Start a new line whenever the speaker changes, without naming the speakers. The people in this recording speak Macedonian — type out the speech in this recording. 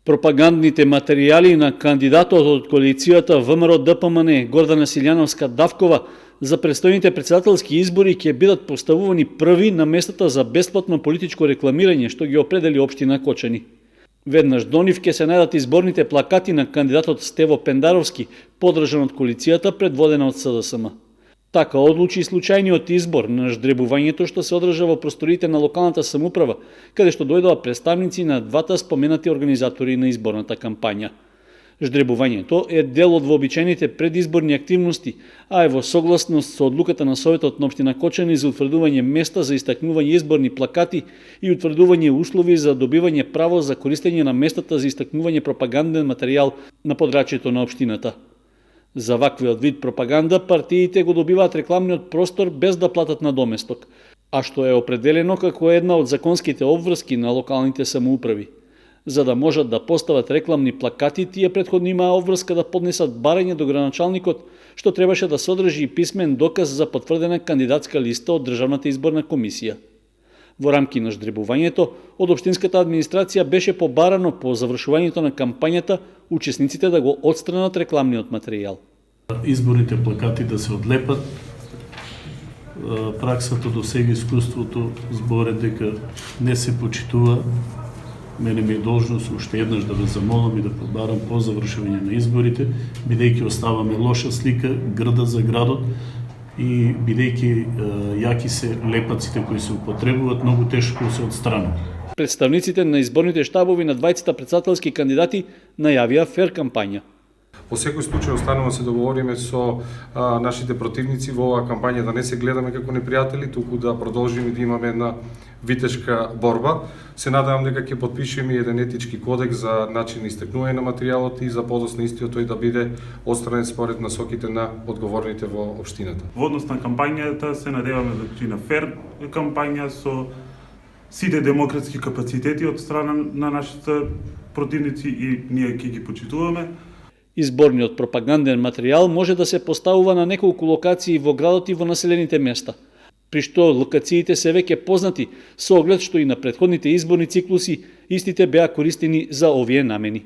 Пропагандните материјали на кандидатот од коалицијата ВМРО-ДПМН Гордана Силјановска-Давкова за престојните претседателски избори ќе бидат поставувани први на местата за бесплатно политичко рекламирање што ги определи општина Кочани. Веднаш до нив ќе се најдат изборните плакати на кандидатот Стево Пендаровски, поддржан од коалицијата предводена од СДСМ. Така одлучи случајниот избор на ждребувањето што се одржа во просториите на локалната самоуправа, каде што дојдоа представници на двата споменати организатори на изборната кампања. Ждребувањето е дел од вообичаените предизборни активности, а е во согласност со одлуката на Советот на општина Кочани за утврдување места за истакнување изборни плакати и утврдување услови за добивање право за користење на местата за истакнување пропаганден материјал на подрачјето на општината. За ваквиот вид пропаганда партиите го добиваат рекламниот простор без да платат надоместок, а што е определено како една од законските обврски на локалните самоуправи. За да можат да постават рекламни плакати, тие претходно имаа обврска да поднесат барање до градоначалникот, што требаше да содржи и писмен доказ за потврдена кандидатска листа од Државната изборна комисија. Во рамки на ждребувањето, од општинската администрација беше побарано по завршувањето на кампањата учесниците да го отстранат рекламниот материјал.
Изборните плакати да се одлепат. Праксата до сега, искуството зборе дека не се почитува. Мене ми е должност уште еднаш да ве замолам и да побарам по завршување на изборите, бидејќи оставаме лоша слика, грда за градот и бидејќи јаки се лепаците кои се употребуваат, многу тешко се отстранат.
Представниците на изборните штабови на двајцата претседателски кандидати најавија фер кампања.
Во секој случај останува се договориме со нашите противници во оваа кампања да не се гледаме како непријатели, туку да продолжиме да имаме една витешка борба. Се надевам дека ќе потпишеме еден етички кодекс за начин на истекнување на материјалот и за подоцна истиот тој да биде отстранен според насоките на одговорните во општината.
Во однос на кампањата се надеваме да ќе на фер кампања со сите демократски капацитети од страна на нашите противници и ние ќе ги почитуваме.
Изборниот пропаганден материјал може да се поставува на неколку локации во градот и во населените места, при што локациите се веќе познати, со оглед што и на претходните изборни циклуси истите беа користени за овие намени.